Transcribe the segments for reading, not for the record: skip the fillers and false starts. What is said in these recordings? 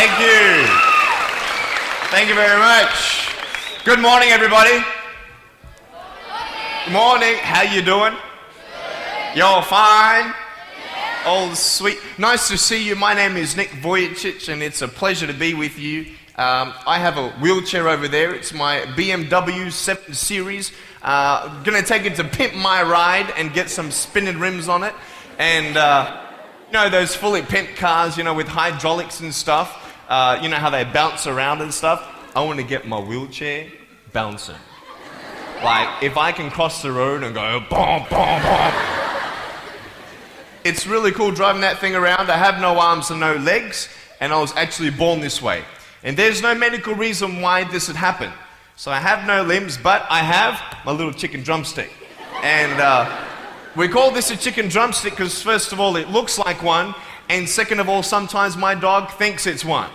Thank you. Thank you very much. Good morning, everybody. Good morning. How you doing? You're fine? Oh, sweet. Nice to see you. My name is Vujicic, and it's a pleasure to be with you. I have a wheelchair over there. It's my BMW 7 Series. Gonna take it to pimp my ride and get some spinning rims on it. And, you know, those fully pimped cars, you know, with hydraulics and stuff. You know how they bounce around and stuff. I want to get my wheelchair bouncing. Like, if I can cross the road and go, boom, boom, boom. It's really cool driving that thing around. I have no arms and no legs, and I was actually born this way. And there's no medical reason why this had happened. So I have no limbs, but I have my little chicken drumstick. And we call this a chicken drumstick because first of all, it looks like one, and second of all, sometimes my dog thinks it's one.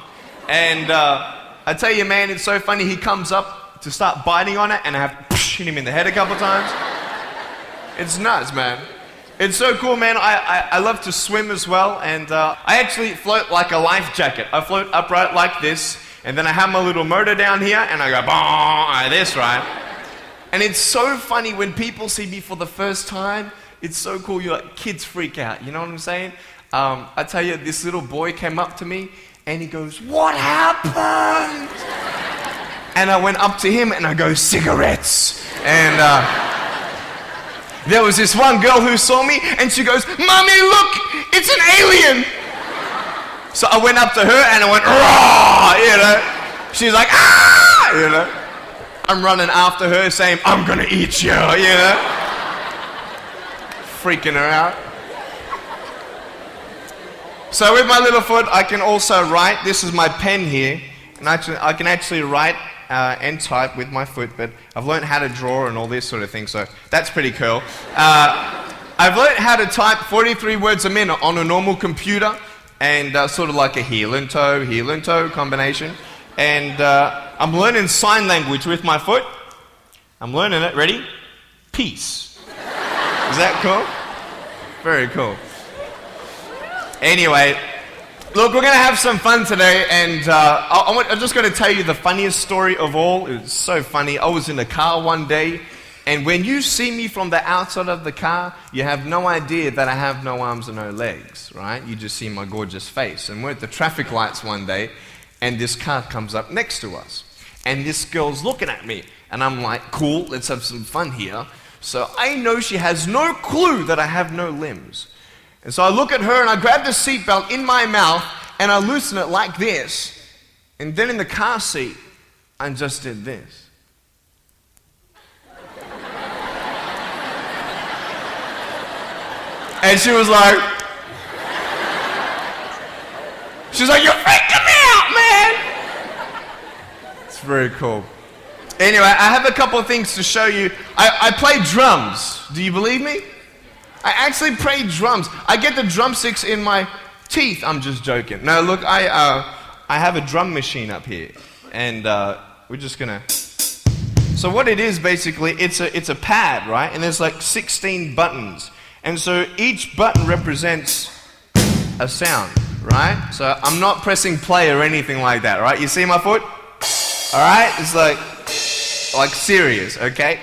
And I tell you, man, it's so funny. He comes up to start biting on it, and I have to hit him in the head a couple times. It's nuts, man. It's so cool, man. I love to swim as well, and I actually float like a life jacket. I float upright like this, and then I have my little motor down here, and I go, like this, right? And it's so funny when people see me for the first time. It's so cool. You're like, kids freak out. You know what I'm saying? I tell you, this little boy came up to me, and he goes, "What happened?" And I went up to him, and I go, "Cigarettes." And there was this one girl who saw me, and she goes, "Mommy, look, it's an alien." So I went up to her, and I went, "Raw," you know. She's like, "Ah," you know. I'm running after her, saying, "I'm gonna eat you," you know. Freaking her out. So with my little foot, I can also write. This is my pen here, and I can actually write and type with my foot, but I've learned how to draw and all this sort of thing, so that's pretty cool. I've learned how to type 43 words a minute on a normal computer, and sort of like a heel and toe combination. And I'm learning sign language with my foot. I'm learning it. Ready? Peace. Is that cool? Very cool. Anyway, look, we're going to have some fun today, and I'm just going to tell you the funniest story of all. It was so funny. I was in a car one day, and when you see me from the outside of the car, you have no idea that I have no arms and no legs, right? You just see my gorgeous face. And we're at the traffic lights one day, and this car comes up next to us. And this girl's looking at me, and I'm like, cool, let's have some fun here. So I know she has no clue that I have no limbs. And so I look at her, and I grab the seatbelt in my mouth, and I loosen it like this. And then in the car seat, I just did this. And she was like, "You're freaking me out, man." It's very cool. Anyway, I have a couple of things to show you. I play drums. Do you believe me? I actually play drums. I get the drumsticks in my teeth. I'm just joking. No, look, I have a drum machine up here, and we're just gonna. So what it is basically, it's a pad, right? And there's like 16 buttons, and so each button represents a sound, right? So I'm not pressing play or anything like that, right? You see my foot? All right, it's like serious, okay?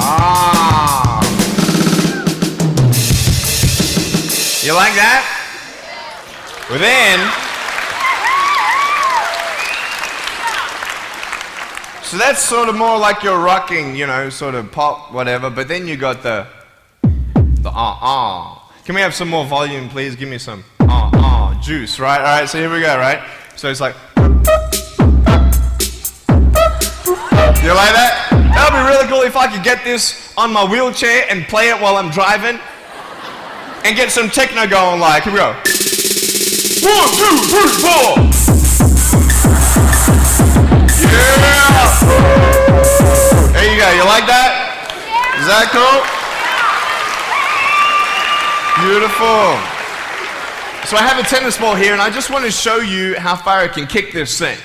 Ah. You like that? Well then, so that's sort of more like you're rocking, you know, sort of pop, whatever, but then you got the Can we have some more volume, please? Give me some juice, right? All right, so here we go, right? So it's like, you like that? That would be really cool if I could get this on my wheelchair and play it while I'm driving and get some techno going like, here we go. 1, 2, 3, 4. Yeah! There you go, you like that? Is that cool? Beautiful. So I have a tennis ball here, and I just want to show you how far I can kick this thing.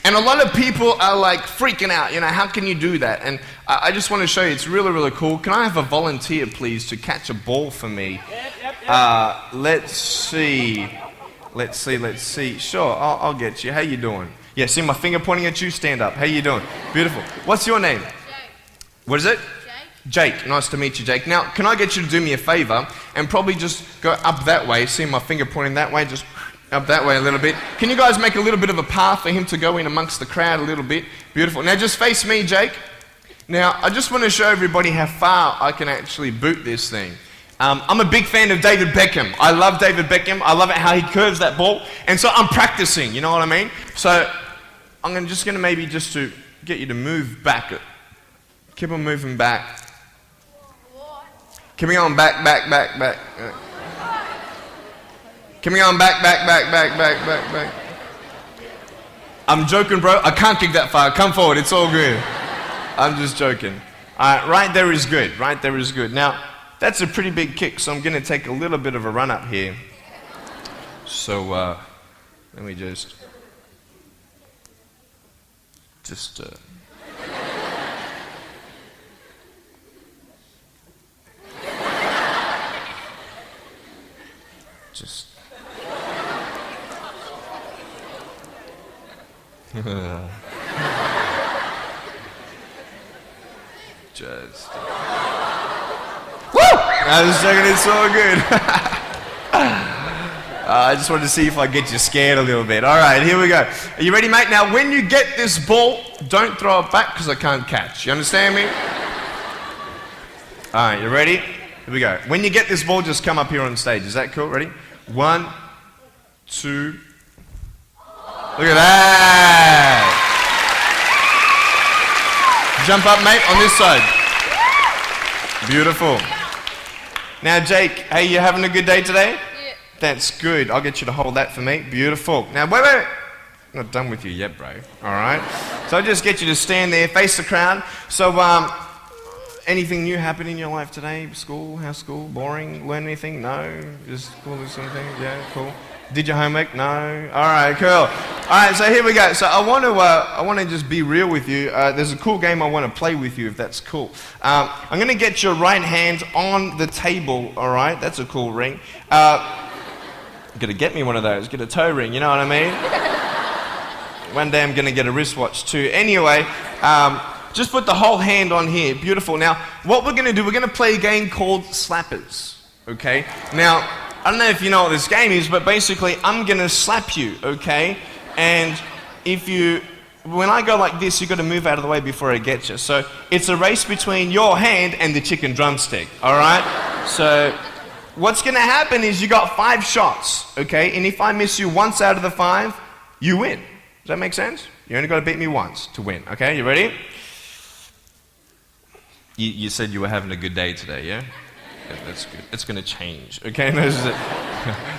And a lot of people are like freaking out, you know, how can you do that? And I just want to show you, it's really, really cool. Can I have a volunteer, please, to catch a ball for me? Let's see. Let's see. Sure, I'll get you. How you doing? Yeah, see my finger pointing at you? Stand up. How you doing? Beautiful. What's your name? Jake. What is it? Jake. Jake. Nice to meet you, Jake. Now, can I get you to do me a favor and probably just go up that way? See my finger pointing that way? Just up that way a little bit. Can you guys make a little bit of a path for him to go in amongst the crowd a little bit? Beautiful. Now, just face me, Jake. Now, I just want to show everybody how far I can actually boot this thing. I'm a big fan of David Beckham. I love David Beckham. I love it how he curves that ball. And so I'm practicing, you know what I mean? So I'm just going to maybe just to get you to move back. Keep on moving back. Keep on back. Keep on back. I'm joking, bro. I can't kick that far. Come forward. It's all good. I'm just joking. Right there is good. Right there is good. Now, that's a pretty big kick, so I'm going to take a little bit of a run up here. So, let me just I was joking, it's all good. I just wanted to see if I get you scared a little bit. Alright, here we go. Are you ready, mate? Now, when you get this ball, don't throw it back because I can't catch. You understand me? Alright, you ready? Here we go. When you get this ball, just come up here on stage. Is that cool? Ready? 1, 2. Look at that. Jump up, mate, on this side. Beautiful. Now, Jake, hey, you having a good day today? Yeah. That's good. I'll get you to hold that for me. Beautiful. Now, wait. I'm not done with you yet, bro. All right? So I'll just get you to stand there, face the crowd. So, anything new happen in your life today? School? How's school? Boring? Learn anything? No? Just cool or something? Yeah, cool. Did your homework? No? All right, cool. All right, so here we go. So I want to just be real with you. There's a cool game I want to play with you, if that's cool. I'm going to get your right hand on the table, all right? That's a cool ring. Going to get me one of those. Get a toe ring, you know what I mean? One day I'm going to get a wristwatch too. Anyway, just put the whole hand on here. Beautiful. Now, what we're going to do, we're going to play a game called Slappers, okay? Now, I don't know if you know what this game is, but basically I'm going to slap you, okay? And when I go like this, you've got to move out of the way before I get you. So it's a race between your hand and the chicken drumstick, all right? So what's going to happen is you got 5 shots, okay? And if I miss you once out of the 5, you win. Does that make sense? You only got to beat me once to win, okay? You ready? You said you were having a good day today, yeah? That's good. It's going to change. Okay? No,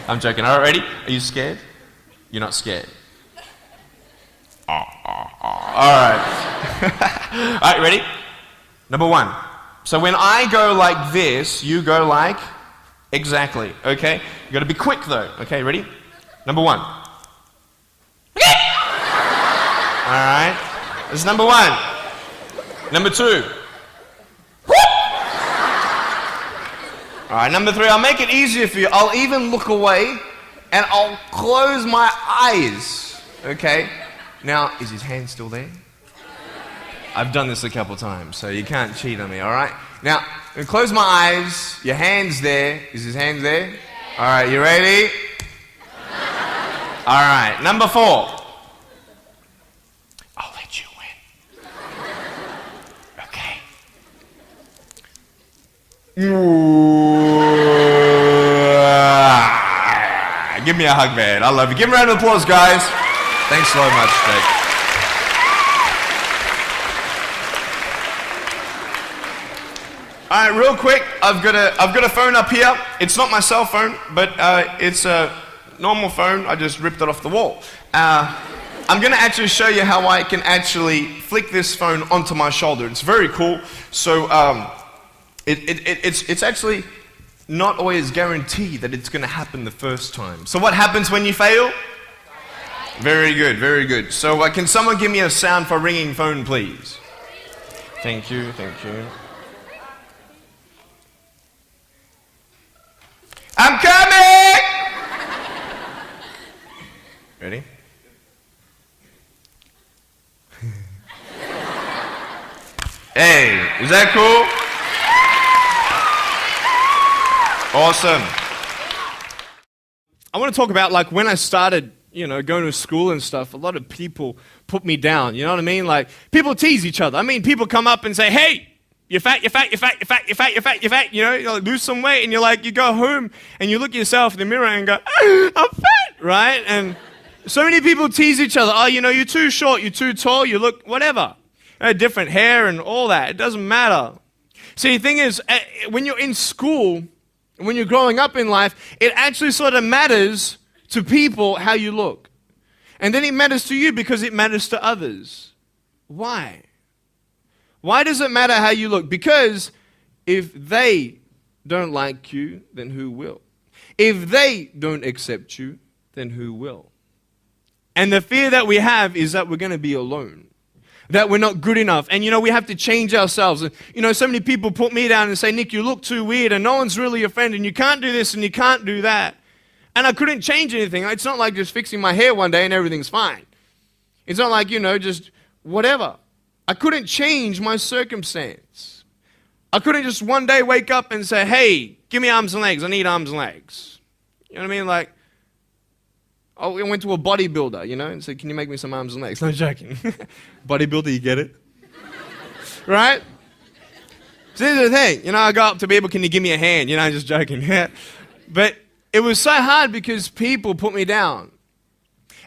I'm joking. All right, ready? Are you scared? You're not scared. All right. All right, ready? Number 1. So when I go like this, you go like exactly. Okay? You got to be quick though. Okay, ready? Number 1. All right. This is number 1. Number 2. Alright, number 3, I'll make it easier for you. I'll even look away and I'll close my eyes. Okay? Now, is his hand still there? I've done this a couple times, so you can't cheat on me, alright? Now, I'm going to close my eyes. Your hand's there. Is his hand there? Alright, you ready? Alright, number 4. I'll let you win. Okay? Give me a hug, man. I love you. Give him a round of applause, guys. Thanks so much, Jake. All right, real quick. I've got a phone up here. It's not my cell phone, but it's a normal phone. I just ripped it off the wall. I'm going to actually show you how I can actually flick this phone onto my shoulder. It's very cool. So it's actually not always guaranteed that it's going to happen the first time. So what happens when you fail? Very good, very good. So can someone give me a sound for ringing phone, please? Thank you, thank you. I'm coming! Awesome. I want to talk about like when I started, going to school and stuff, a lot of people put me down, you know what I mean? Like people tease each other. I mean, people come up and say, hey, you're fat, you're fat, you're fat, you're fat, you're fat, you're fat, you're fat, you like, lose some weight, and you go home and you look at yourself in the mirror and go, I'm fat, right? And so many people tease each other. Oh, you're too short, you're too tall, you look whatever. Different hair and all that. It doesn't matter. See, the thing is, when you're in school, when you're growing up in life, it actually sort of matters to people how you look. And then it matters to you because it matters to others. Why? Why does it matter how you look? Because if they don't like you, then who will? If they don't accept you, then who will? And the fear that we have is that we're going to be alone, that we're not good enough. And, we have to change ourselves. And, so many people put me down and say, Nick, you look too weird and no one's really your friend and you can't do this and you can't do that. And I couldn't change anything. It's not like just fixing my hair one day and everything's fine. It's not like, just whatever. I couldn't change my circumstance. I couldn't just one day wake up and say, hey, give me arms and legs. I need arms and legs. You know what I mean? Like, I went to a bodybuilder, and said, can you make me some arms and legs? No joking. Bodybuilder, you get it? Right? So this is the thing. I go up to people, can you give me a hand? I'm just joking. But it was so hard because people put me down.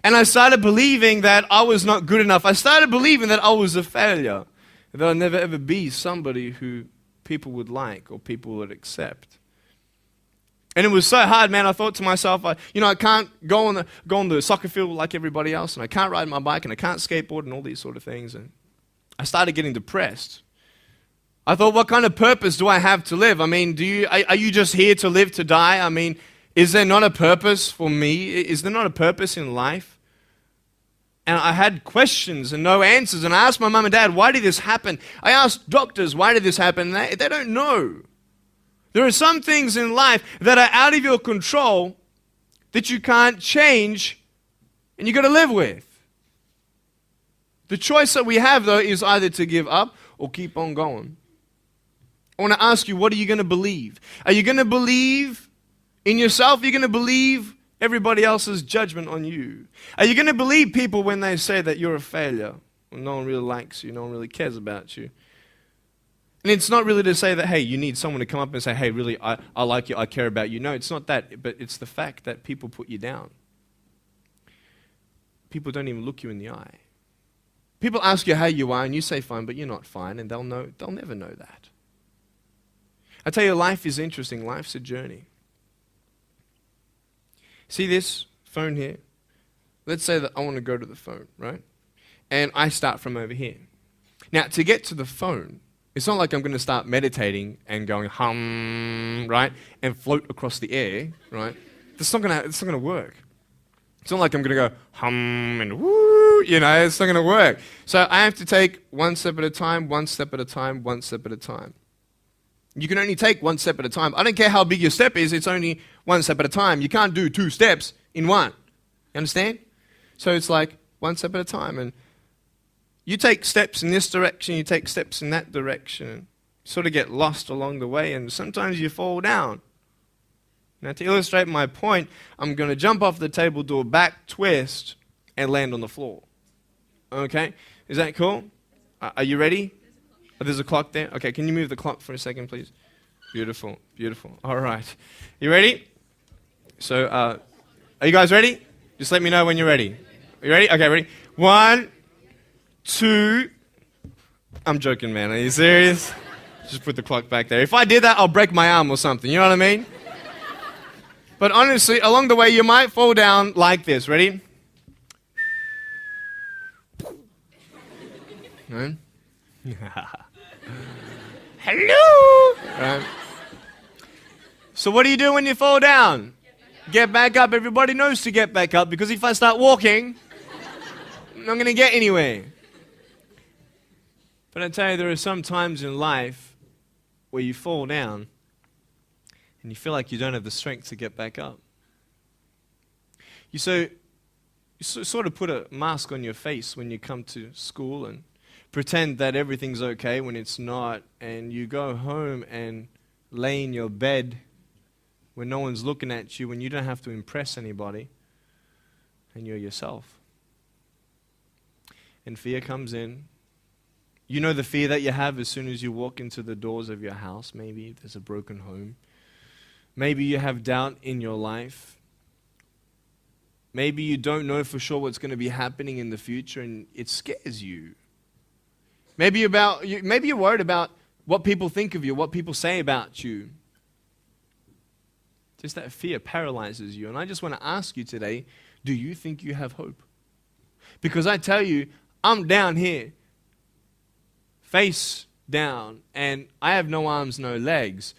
And I started believing that I was not good enough. I started believing that I was a failure. That I'd never ever be somebody who people would like or people would accept. And it was so hard, man. I thought to myself, I can't go on the soccer field like everybody else, and I can't ride my bike, and I can't skateboard, and all these sort of things. And I started getting depressed. I thought, what kind of purpose do I have to live? I mean, are you just here to live to die? I mean, is there not a purpose for me? Is there not a purpose in life? And I had questions and no answers. And I asked my mum and dad, why did this happen? I asked doctors, why did this happen? And they don't know. There are some things in life that are out of your control that you can't change and you got to live with. The choice that we have, though, is either to give up or keep on going. I want to ask you, what are you going to believe? Are you going to believe in yourself? Are you going to believe everybody else's judgment on you? Are you going to believe people when they say that you're a failure, when no one really likes you, no one really cares about you? And it's not really to say that, hey, you need someone to come up and say, hey, really, I like you, I care about you. No, it's not that, but it's the fact that people put you down. People don't even look you in the eye. People ask you how you are, and you say fine, but you're not fine, and they'll never know that. I tell you, life is interesting. Life's a journey. See this phone here? Let's say that I want to go to the phone, right? And I start from over here. Now, to get to the phone, it's not like I'm going to start meditating and going hum, right? And float across the air, right? It's not going to work. It's not like I'm going to go hum and woo, it's not going to work. So I have to take one step at a time, one step at a time, one step at a time. You can only take one step at a time. I don't care how big your step is, it's only one step at a time. You can't do 2 steps in one. You understand? So it's like one step at a time. And you take steps in this direction, you take steps in that direction. You sort of get lost along the way, and sometimes you fall down. Now, to illustrate my point, I'm going to jump off the table, do a back twist, and land on the floor. Okay? Is that cool? Are you ready? Oh, there's a clock there? Okay, can you move the clock for a second, please? Beautiful, beautiful. All right. You ready? So, are you guys ready? Just let me know when you're ready. Are you ready? Okay, ready? 1, 2. I'm joking, man. Are you serious? Just put the clock back there. If I did that, I'll break my arm or something. You know what I mean? But honestly, along the way, you might fall down like this. Ready? No? Hello! Right. So what do you do when you fall down? Get back up. Everybody knows to get back up, because if I start walking, I'm not going to get anywhere. But I tell you, there are some times in life where you fall down and you feel like you don't have the strength to get back up. You sort of put a mask on your face when you come to school and pretend that everything's okay when it's not, and you go home and lay in your bed when no one's looking at you, when you don't have to impress anybody, and you're yourself. And fear comes in. You know the fear that you have as soon as you walk into the doors of your house. Maybe there's a broken home. Maybe you have doubt in your life. Maybe you don't know for sure what's going to be happening in the future, and it scares you. Maybe you're worried about what people think of you, what people say about you. Just that fear paralyzes you. And I just want to ask you today, do you think you have hope? Because I tell you, I'm down here, face down, and I have no arms, no legs.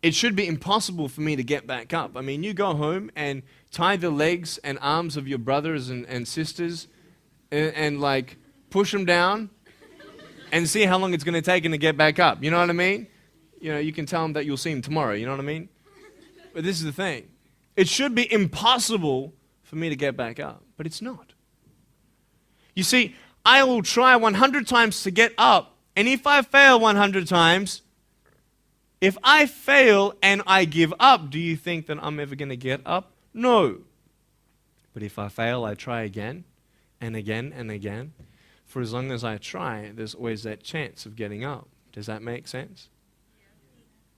It should be impossible for me to get back up. I mean, you go home and tie the legs and arms of your brothers and sisters and like push them down and see how long it's going to take them to get back up. You know what I mean? You know, you can tell them that you'll see them tomorrow. You know what I mean? But this is the thing. It should be impossible for me to get back up, but it's not. You see, I will try 100 times to get up, and if I fail 100 times, if I fail and I give up, do you think that I'm ever going to get up? No. But if I fail, I try again and again and again. For as long as I try, there's always that chance of getting up. Does that make sense?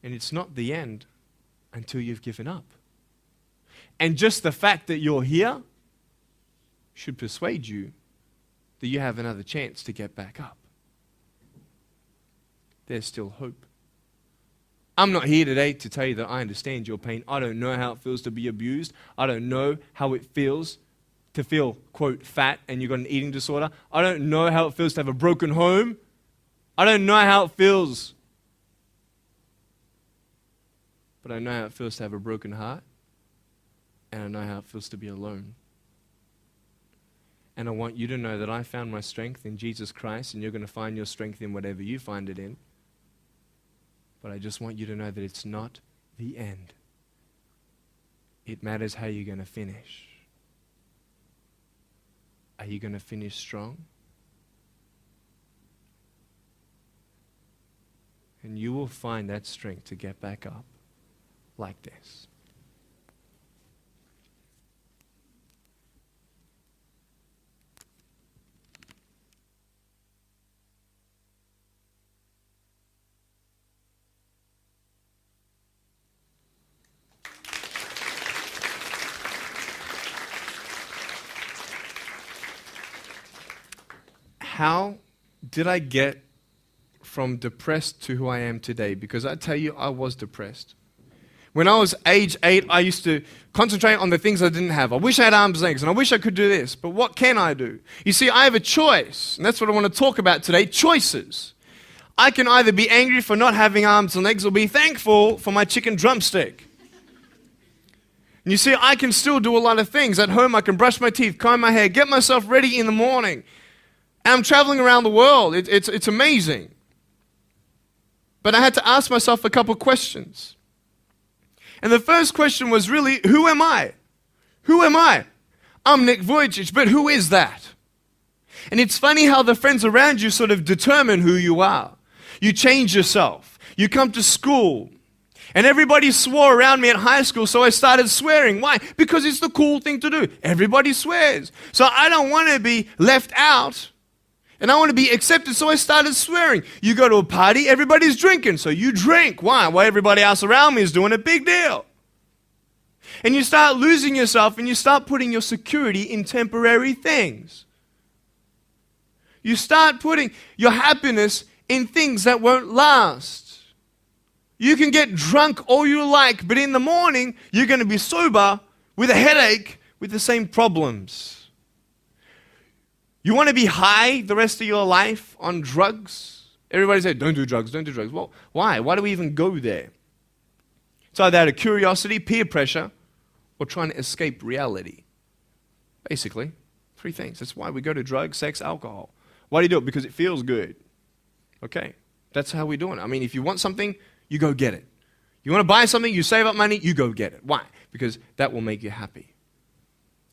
And it's not the end until you've given up. And just the fact that you're here should persuade you that you have another chance to get back up. There's still hope. I'm not here today to tell you that I understand your pain. I don't know how it feels to be abused. I don't know how it feels to feel, quote, fat and you've got an eating disorder. I don't know how it feels to have a broken home. I don't know how it feels. But I know how it feels to have a broken heart. And I know how it feels to be alone. And I want you to know that I found my strength in Jesus Christ, and you're going to find your strength in whatever you find it in. But I just want you to know that it's not the end. It matters how you're going to finish. Are you going to finish strong? And you will find that strength to get back up like this. How did I get from depressed to who I am today? Because I tell you, I was depressed. When I was age 8, I used to concentrate on the things I didn't have. I wish I had arms and legs, and I wish I could do this, but what can I do? You see, I have a choice, and that's what I want to talk about today, choices. I can either be angry for not having arms and legs or be thankful for my chicken drumstick. And you see, I can still do a lot of things. At home, I can brush my teeth, comb my hair, get myself ready in the morning. And I'm traveling around the world. It's amazing. But I had to ask myself a couple questions. And the first question was really, who am I? Who am I? I'm Nick Vujicic, but who is that? And it's funny how the friends around you sort of determine who you are. You change yourself. You come to school. And everybody swore around me at high school, so I started swearing. Why? Because it's the cool thing to do. Everybody swears. So I don't want to be left out. And I want to be accepted, so I started swearing. You go to a party, everybody's drinking, so you drink. Why? Well, everybody else around me is doing a big deal. And you start losing yourself, and you start putting your security in temporary things. You start putting your happiness in things that won't last. You can get drunk all you like, but in the morning, you're going to be sober with a headache with the same problems. You want to be high the rest of your life on drugs? Everybody says, don't do drugs, don't do drugs. Well, why? Why do we even go there? It's either out of curiosity, peer pressure, or trying to escape reality. Basically, 3 things. That's why we go to drugs, sex, alcohol. Why do you do it? Because it feels good. Okay, that's how we're doing it. I mean, if you want something, you go get it. You want to buy something, you save up money, you go get it. Why? Because that will make you happy.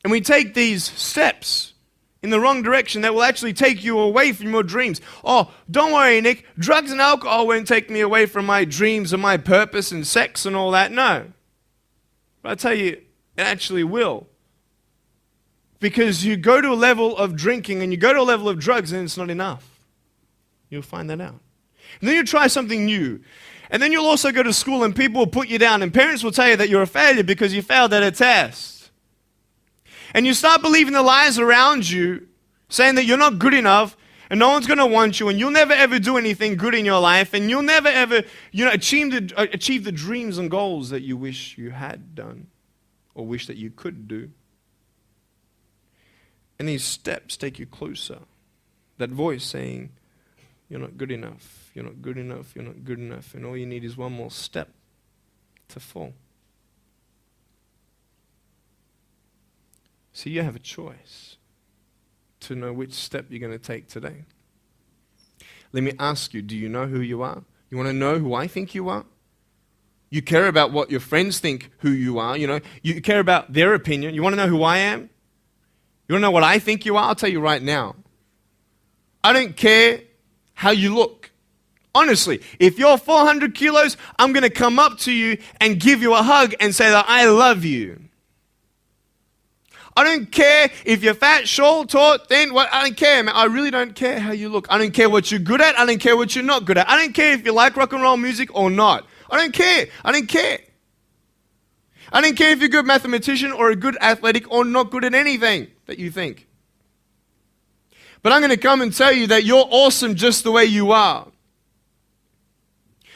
And we take these steps in the wrong direction that will actually take you away from your dreams. Oh, don't worry, Nick. Drugs and alcohol won't take me away from my dreams and my purpose and sex and all that. No. But I tell you, it actually will. Because you go to a level of drinking and you go to a level of drugs and it's not enough. You'll find that out. And then you try something new. And then you'll also go to school and people will put you down and parents will tell you that you're a failure because you failed at a test. And you start believing the lies around you saying that you're not good enough and no one's going to want you and you'll never ever do anything good in your life and you'll never ever achieve the dreams and goals that you wish you had done or wish that you could do. And these steps take you closer. That voice saying, you're not good enough, you're not good enough, you're not good enough, and all you need is one more step to fall. So you have a choice to know which step you're going to take today. Let me ask you, do you know who you are? You want to know who I think you are? You care about what your friends think who you are. You care about their opinion. You want to know who I am? You want to know what I think you are? I'll tell you right now. I don't care how you look. Honestly, if you're 400 kilos, I'm going to come up to you and give you a hug and say that I love you. I don't care if you're fat, short, tall, thin. I don't care, man. I really don't care how you look. I don't care what you're good at. I don't care what you're not good at. I don't care if you like rock and roll music or not. I don't care. I don't care. I don't care if you're a good mathematician or a good athletic or not good at anything that you think. But I'm going to come and tell you that you're awesome just the way you are.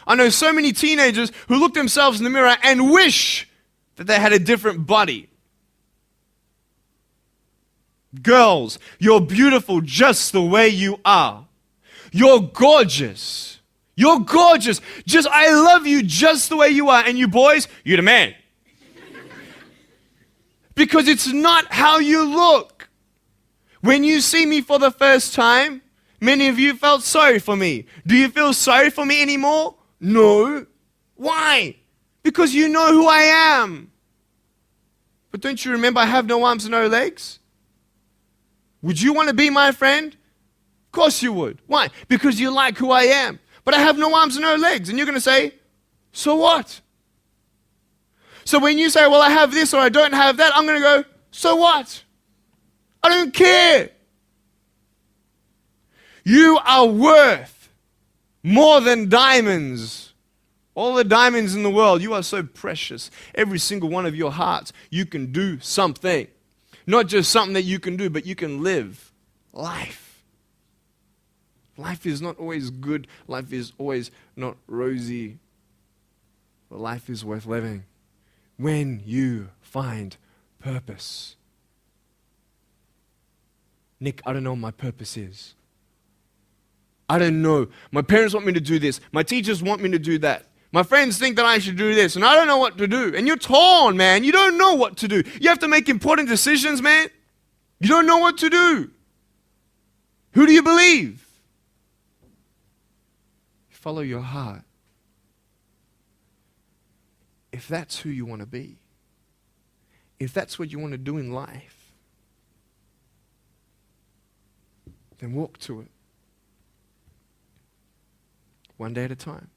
I know so many teenagers who look themselves in the mirror and wish that they had a different body. Girls, you're beautiful just the way you are. You're gorgeous. You're gorgeous. I love you just the way you are. And you boys, you're the man. Because it's not how you look. When you see me for the first time, many of you felt sorry for me. Do you feel sorry for me anymore? No. Why? Because you know who I am. But don't you remember I have no arms and no legs? Would you want to be my friend? Of course you would. Why? Because you like who I am. But I have no arms and no legs. And you're going to say, so what? So when you say, well, I have this or I don't have that, I'm going to go, so what? I don't care. You are worth more than diamonds. All the diamonds in the world, you are so precious. Every single one of your hearts, you can do something. Not just something that you can do, but you can live life. Life is not always good. Life is always not rosy. But life is worth living when you find purpose. Nick, I don't know what my purpose is. I don't know. My parents want me to do this. My teachers want me to do that. My friends think that I should do this, and I don't know what to do. And you're torn, man. You don't know what to do. You have to make important decisions, man. You don't know what to do. Who do you believe? Follow your heart. If that's who you want to be, if that's what you want to do in life, then walk to it. One day at a time.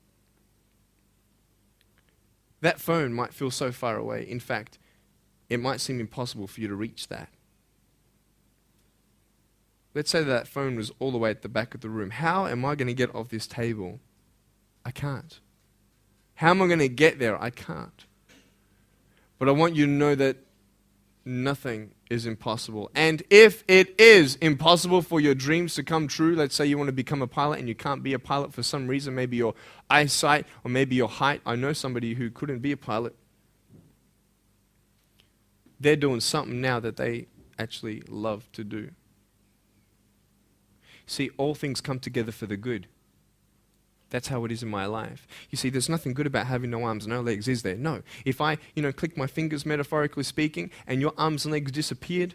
That phone might feel so far away. In fact, it might seem impossible for you to reach that. Let's say that phone was all the way at the back of the room. How am I going to get off this table? I can't. How am I going to get there? I can't. But I want you to know that nothing is impossible. And if it is impossible for your dreams to come true, let's say you want to become a pilot and you can't be a pilot for some reason, maybe your eyesight or maybe your height. I know somebody who couldn't be a pilot. They're doing something now that they actually love to do. See, all things come together for the good. That's how it is in my life. You see, there's nothing good about having no arms and no legs, is there? No. If I, click my fingers, metaphorically speaking, and your arms and legs disappeared,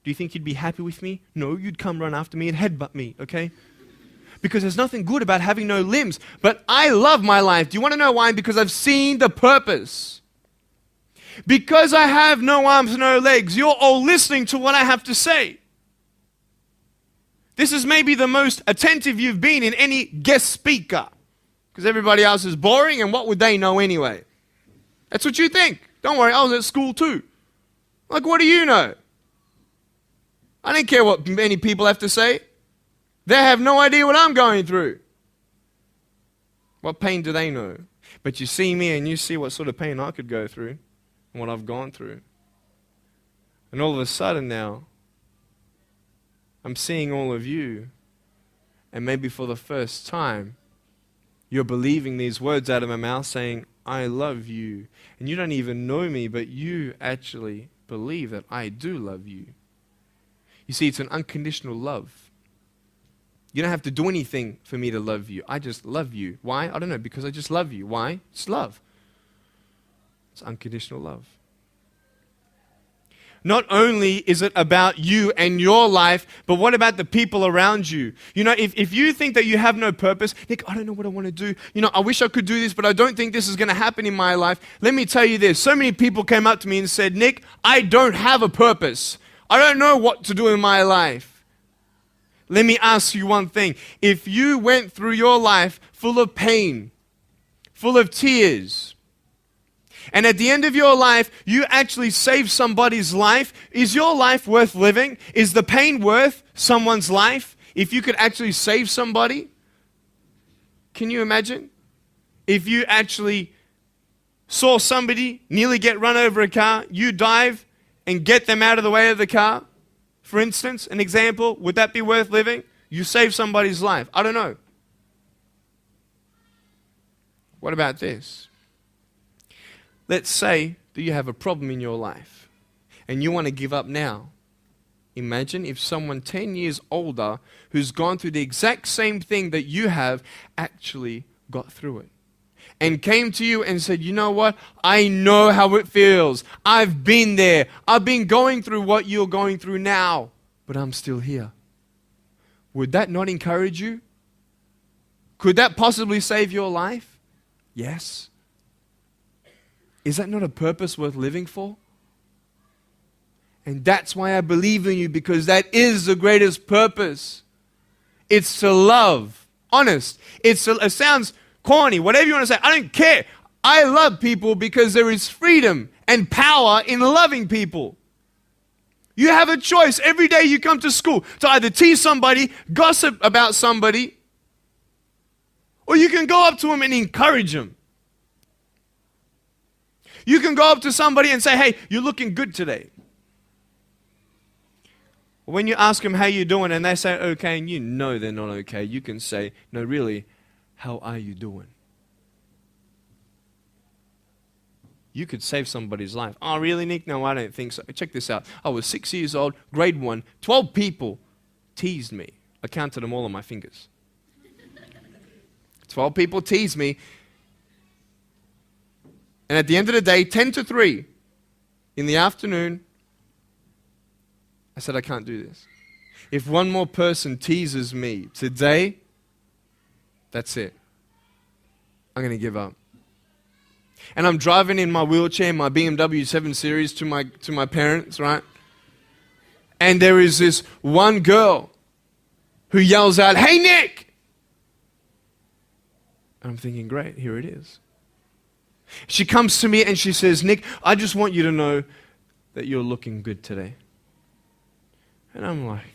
do you think you'd be happy with me? No, you'd come run after me and headbutt me, okay? Because there's nothing good about having no limbs. But I love my life. Do you want to know why? Because I've seen the purpose. Because I have no arms and no legs, you're all listening to what I have to say. This is maybe the most attentive you've been in any guest speaker. Because everybody else is boring, and what would they know anyway? That's what you think. Don't worry, I was at school too. Like, what do you know? I don't care what many people have to say. They have no idea what I'm going through. What pain do they know? But you see me and you see what sort of pain I could go through and what I've gone through. And all of a sudden now, I'm seeing all of you, and maybe for the first time, you're believing these words out of my mouth saying, I love you. And you don't even know me, but you actually believe that I do love you. You see, it's an unconditional love. You don't have to do anything for me to love you. I just love you. Why? I don't know, because I just love you. Why? It's love. It's unconditional love. Not only is it about you and your life, but what about the people around you? You know, if you think that you have no purpose, Nick, I don't know what I want to do. You know, I wish I could do this, but I don't think this is going to happen in my life. Let me tell you this. So many people came up to me and said, Nick, I don't have a purpose. I don't know what to do in my life. Let me ask you one thing. If you went through your life full of pain, full of tears, and at the end of your life, you actually saved somebody's life, is your life worth living? Is the pain worth someone's life? If you could actually save somebody? Can you imagine? If you actually saw somebody nearly get run over a car, you dive and get them out of the way of the car, for instance, an example, would that be worth living? You save somebody's life. I don't know. What about this? Let's say that you have a problem in your life and you want to give up now. Imagine if someone 10 years older who's gone through the exact same thing that you have actually got through it and came to you and said, you know what? I know how it feels. I've been there. I've been going through what you're going through now, but I'm still here. Would that not encourage you? Could that possibly save your life? Yes. Is that not a purpose worth living for? And that's why I believe in you, because that is the greatest purpose. It's to love. Honest. It sounds corny, whatever you want to say. I don't care. I love people because there is freedom and power in loving people. You have a choice every day you come to school to either tease somebody, gossip about somebody, or you can go up to them and encourage them. You can go up to somebody and say, hey, you're looking good today. When you ask them how you're doing and they say okay and you know they're not okay, you can say, no, really, how are you doing? You could save somebody's life. Oh, really, Nick? No, I don't think so. Check this out. I was 6 years old, grade 1, 12 people teased me. I counted them all on my fingers. 12 people teased me. And at the end of the day, 10 to 3 in the afternoon, I said, I can't do this. If one more person teases me today, that's it. I'm going to give up. And I'm driving in my wheelchair, my BMW 7 Series to my parents, right? And there is this one girl who yells out, hey, Nick! And I'm thinking, great, here it is. She comes to me and she says, Nick, I just want you to know that you're looking good today. And I'm like,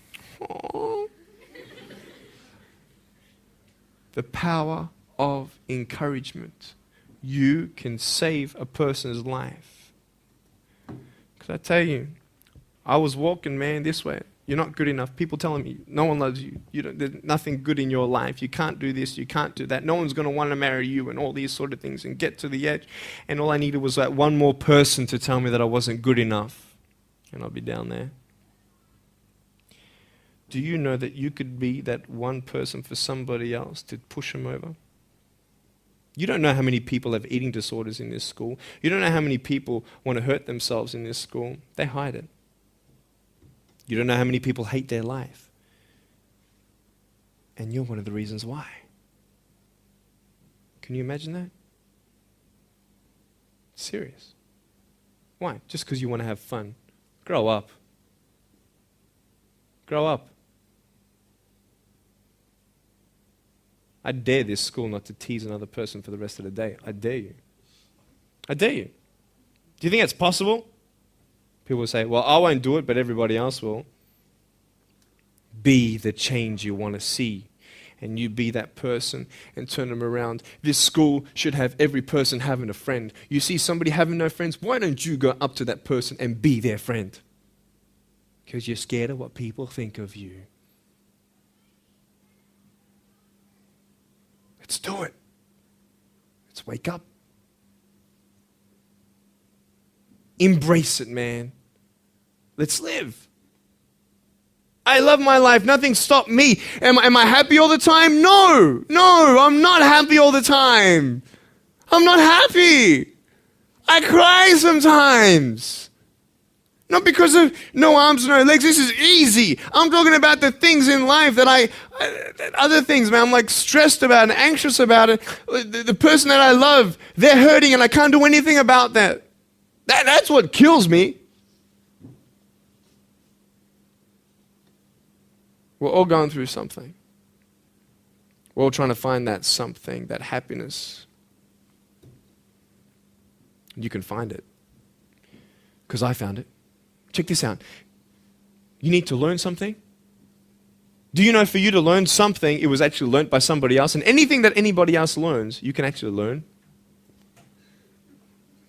oh. The power of encouragement. You can save a person's life. Because I tell you, I was walking, man, this way. You're not good enough. People telling me, no one loves you. There's nothing good in your life. You can't do this. You can't do that. No one's going to want to marry you and all these sort of things and get to the edge. And all I needed was that one more person to tell me that I wasn't good enough. And I'll be down there. Do you know that you could be that one person for somebody else to push them over? You don't know how many people have eating disorders in this school. You don't know how many people want to hurt themselves in this school. They hide it. You don't know how many people hate their life. And you're one of the reasons why. Can you imagine that? It's serious. Why? Just because you want to have fun. Grow up. Grow up. I dare this school not to tease another person for the rest of the day. I dare you. I dare you. Do you think it's possible? People will say, well, I won't do it, but everybody else will. Be the change you want to see. And you be that person and turn them around. This school should have every person having a friend. You see somebody having no friends, why don't you go up to that person and be their friend? Because you're scared of what people think of you. Let's do it. Let's wake up. Embrace it, man. Let's live. I love my life. Nothing stopped me. Am I happy all the time? No, I'm not happy all the time. I'm not happy. I cry sometimes. Not because of no arms, no legs. This is easy. I'm talking about the things in life that other things, man, I'm like stressed about and anxious about it. The person that I love, they're hurting and I can't do anything about that. That's what kills me. We're all going through something. We're all trying to find that something, that happiness. You can find it. Because I found it. Check this out. You need to learn something. Do you know for you to learn something, it was actually learnt by somebody else? And anything that anybody else learns, you can actually learn.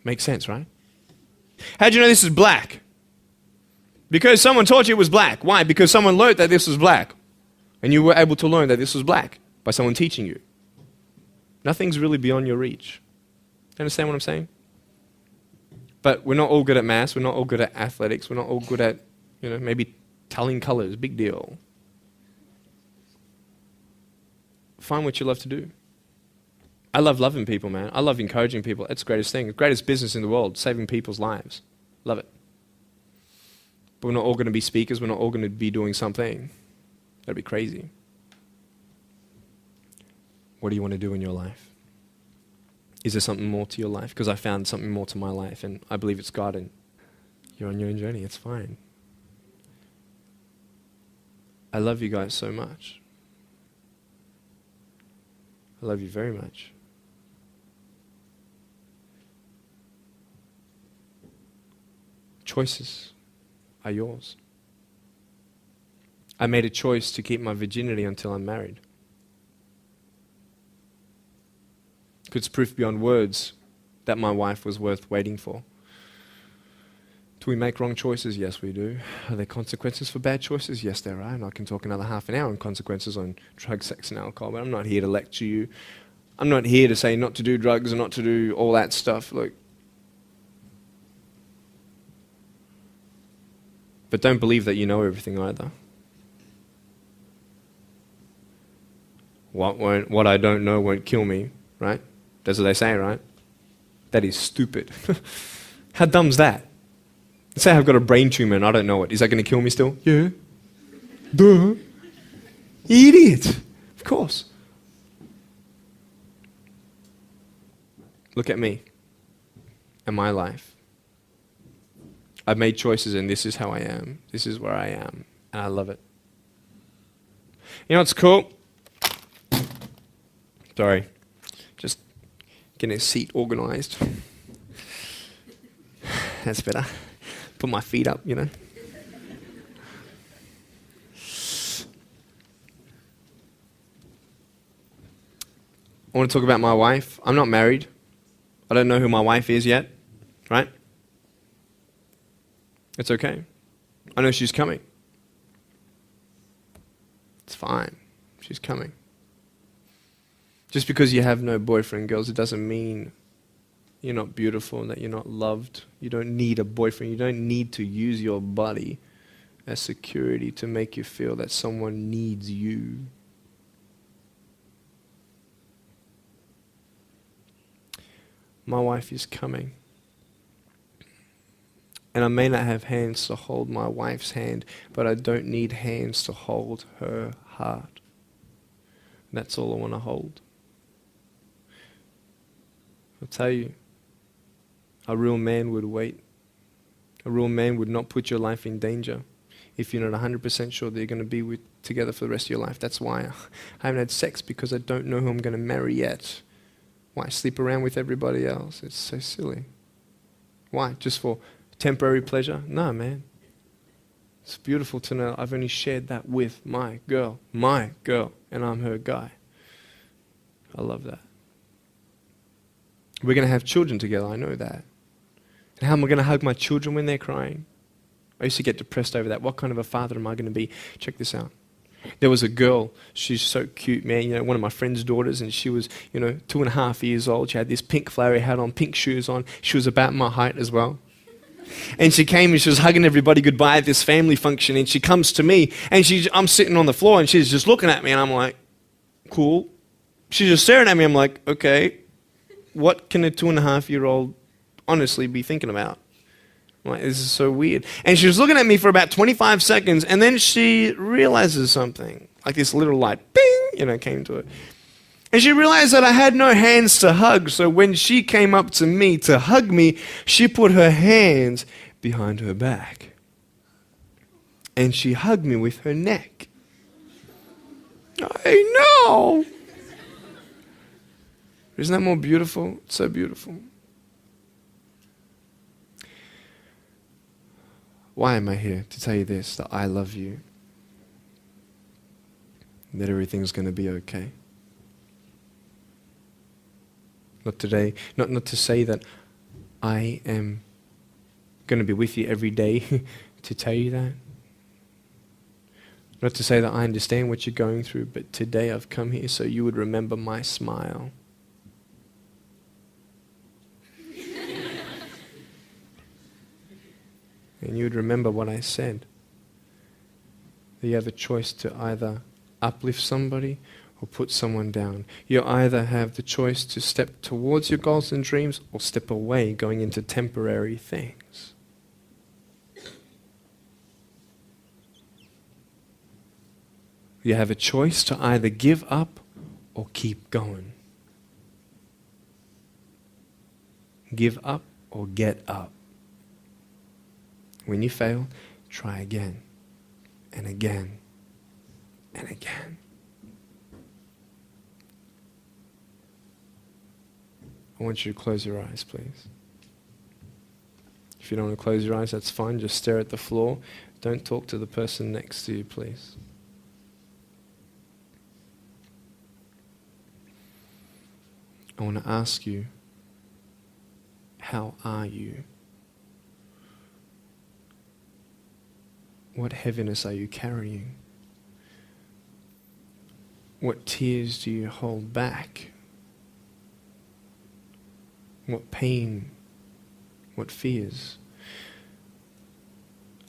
Makes sense, right? How do you know this is black? Because someone taught you it was black. Why? Because someone learned that this was black. And you were able to learn that this was black by someone teaching you. Nothing's really beyond your reach. You understand what I'm saying? But we're not all good at maths. We're not all good at athletics. We're not all good at, maybe telling colors. Big deal. Find what you love to do. I love loving people, man. I love encouraging people. It's the greatest thing. The greatest business in the world, saving people's lives. Love it. But we're not all going to be speakers. We're not all going to be doing something. That'd be crazy. What do you want to do in your life? Is there something more to your life? Because I found something more to my life, and I believe it's God, and you're on your own journey. It's fine. I love you guys so much. I love you very much. Choices are yours. I made a choice to keep my virginity until I'm married. It's proof beyond words that my wife was worth waiting for. Do we make wrong choices? Yes, we do. Are there consequences for bad choices? Yes, there are. And I can talk another half an hour on consequences on drugs, sex, and alcohol, but I'm not here to lecture you. I'm not here to say not to do drugs and not to do all that stuff. Look. But don't believe that you know everything either. What I don't know won't kill me, right? That's what they say, right? That is stupid. How dumb's that? Let's say I've got a brain tumor and I don't know it. Is that going to kill me still? Yeah. Duh. Idiot. Of course. Look at me and my life. I've made choices and this is how I am. This is where I am. And I love it. You know what's cool? Sorry. Just getting a seat organized. That's better. Put my feet up, I want to talk about my wife. I'm not married. I don't know who my wife is yet, right? It's okay. I know she's coming. It's fine. She's coming. Just because you have no boyfriend, girls, it doesn't mean you're not beautiful and that you're not loved. You don't need a boyfriend. You don't need to use your body as security to make you feel that someone needs you. My wife is coming. And I may not have hands to hold my wife's hand, but I don't need hands to hold her heart. That's all I want to hold. I'll tell you, a real man would wait. A real man would not put your life in danger if you're not 100% sure that you're going to be together for the rest of your life. That's why I haven't had sex, because I don't know who I'm going to marry yet. Why sleep around with everybody else? It's so silly. Why? Just for temporary pleasure? No, man. It's beautiful to know I've only shared that with my girl, and I'm her guy. I love that. We're going to have children together, I know that. And how am I going to hug my children when they're crying? I used to get depressed over that. What kind of a father am I going to be? Check this out. There was a girl, she's so cute, man, one of my friend's daughters, and she was, 2.5 years old. She had this pink flowery hat on, pink shoes on. She was about my height as well. And she came and she was hugging everybody goodbye at this family function, and she comes to me, and I'm sitting on the floor, and she's just looking at me, and I'm like, cool. She's just staring at me. I'm like, okay, what can a 2.5-year-old honestly be thinking about? I'm like, this is so weird. And she was looking at me for about 25 seconds, and then she realizes something. Like this little light, bing, came to it. And she realized that I had no hands to hug, so when she came up to me to hug me, she put her hands behind her back. And she hugged me with her neck. I know. Isn't that more beautiful? It's so beautiful. Why am I here? To tell you this, that I love you. That everything's going to be okay. Not today, not to say that I am going to be with you every day to tell you that. Not to say that I understand what you're going through, but today I've come here so you would remember my smile. And you would remember what I said. That you have a choice to either uplift somebody or put someone down. You either have the choice to step towards your goals and dreams or step away, going into temporary things. You have a choice to either give up or keep going. Give up or get up. When you fail, try again and again and again. I want you to close your eyes, please. If you don't want to close your eyes, that's fine. Just stare at the floor. Don't talk to the person next to you, please. I want to ask you, how are you? What heaviness are you carrying? What tears do you hold back? What pain, what fears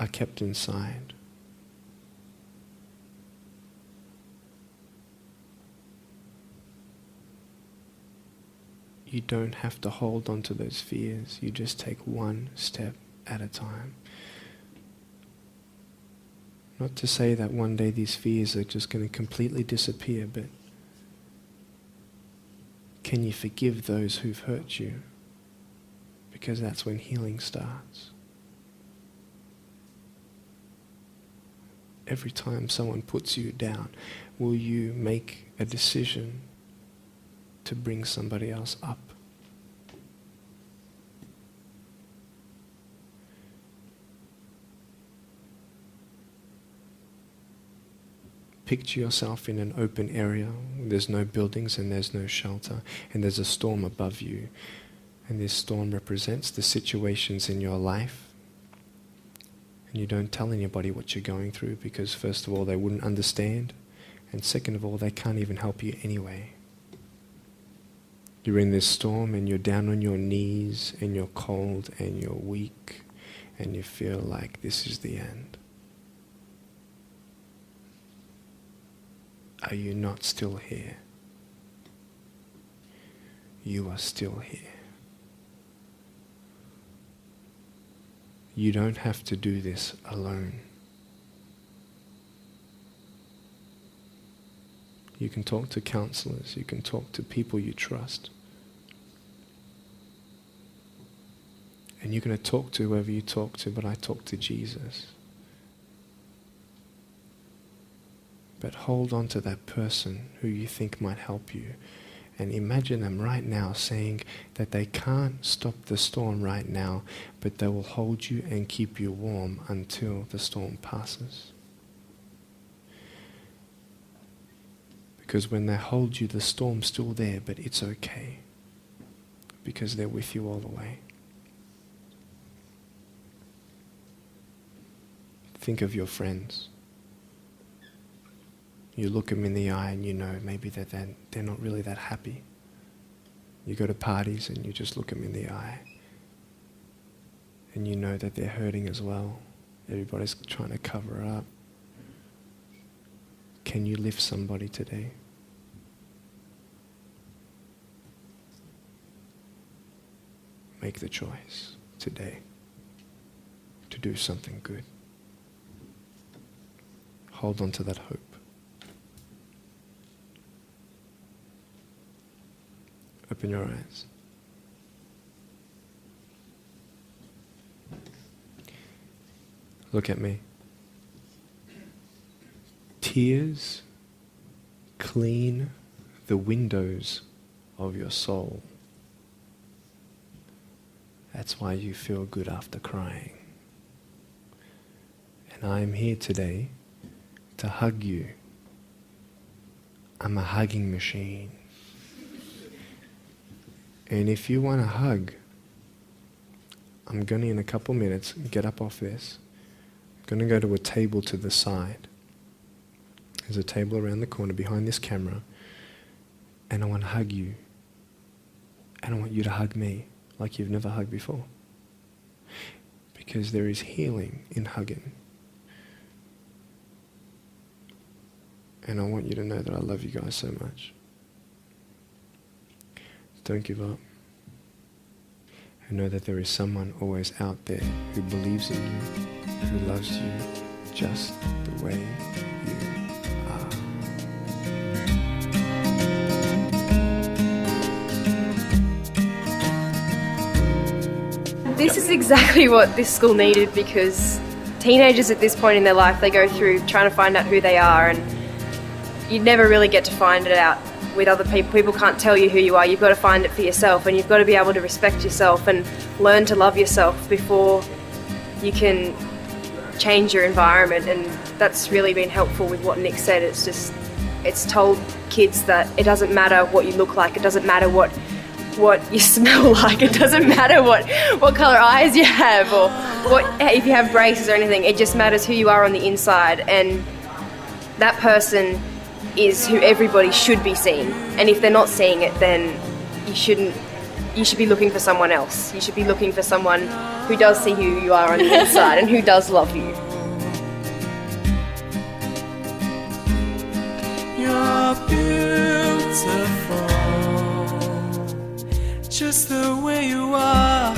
are kept inside? You don't have to hold on to those fears. You just take one step at a time. Not to say that one day these fears are just going to completely disappear, but can you forgive those who've hurt you? Because that's when healing starts. Every time someone puts you down, will you make a decision to bring somebody else up? Picture yourself in an open area. There's no buildings and there's no shelter, and there's a storm above you. And this storm represents the situations in your life. And you don't tell anybody what you're going through because first of all, they wouldn't understand. And second of all, they can't even help you anyway. You're in this storm and you're down on your knees and you're cold and you're weak and you feel like this is the end. Are you not still here? You are still here. You don't have to do this alone. You can talk to counselors. You can talk to people you trust. And you're going to talk to whoever you talk to, but I talk to Jesus. But hold on to that person who you think might help you And imagine them right now saying that they can't stop the storm right now, but they will hold you and keep you warm until the storm passes. Because when they hold you, the storm's still there, but it's okay. Because they're with you all the way. Think of your friends. You look them in the eye and you know maybe that they're not really that happy. You go to parties and you just look them in the eye. And you know that they're hurting as well. Everybody's trying to cover up. Can you lift somebody today? Make the choice today to do something good. Hold on to that hope. Open your eyes. Look at me. Tears clean the windows of your soul. That's why you feel good after crying. And I am here today to hug you. I'm a hugging machine. And if you want a hug, I'm going to, in a couple minutes, get up off this. I'm going to go to a table to the side. There's a table around the corner behind this camera. And I want to hug you. And I want you to hug me like you've never hugged before. Because there is healing in hugging. And I want you to know that I love you guys so much. Don't give up. And know that there is someone always out there who believes in you, who loves you just the way you are. This is exactly what this school needed, because teenagers at this point in their life, they go through trying to find out who they are, and you never really get to find it out with other people. People can't tell you who you are. You've got to find it for yourself, and you've got to be able to respect yourself and learn to love yourself before you can change your environment. And that's really been helpful with what Nick said. It's told kids that it doesn't matter what you look like, it doesn't matter what you smell like, it doesn't matter what colour eyes you have, or if you have braces or anything. It just matters who you are on the inside, and that person is who everybody should be seeing. And if they're not seeing it, then you should be looking for someone else. You should be looking for someone who does see who you are on the inside and who does love you. You're beautiful, just the way you are.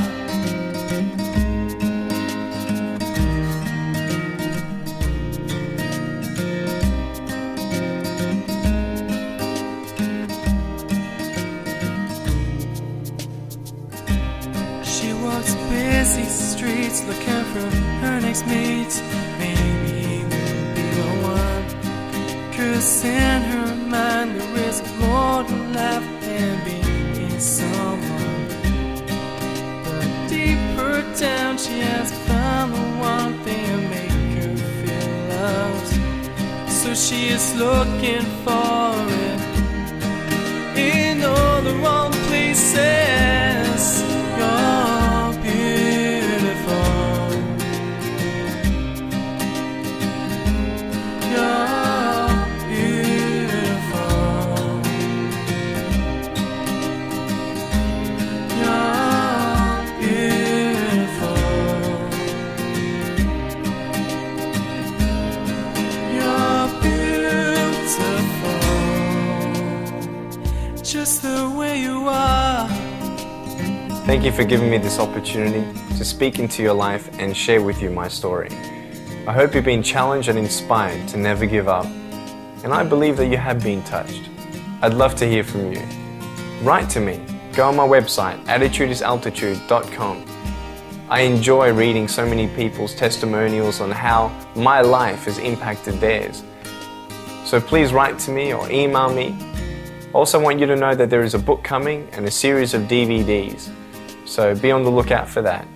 Busy streets looking for her next mate. Maybe we'll be the one, 'cause in her mind there is more to life than being someone. But deeper down she has found the one thing to make her feel loved. So she is looking for it in all the wrong places. Just the way you are. Thank you for giving me this opportunity to speak into your life and share with you my story. I hope you've been challenged and inspired to never give up, and I believe that you have been touched. I'd love to hear from you. Write to me. Go on my website, attitudesaltitude.com. I enjoy reading so many people's testimonials on how my life has impacted theirs. So please write to me or email me, Also want you to know that there is a book coming and a series of DVDs, so be on the lookout for that.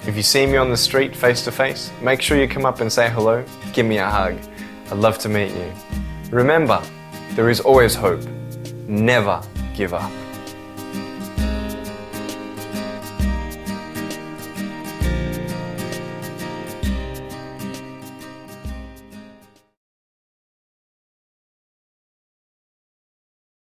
If you see me on the street face to face, make sure you come up and say hello, give me a hug. I'd love to meet you. Remember, there is always hope. Never give up.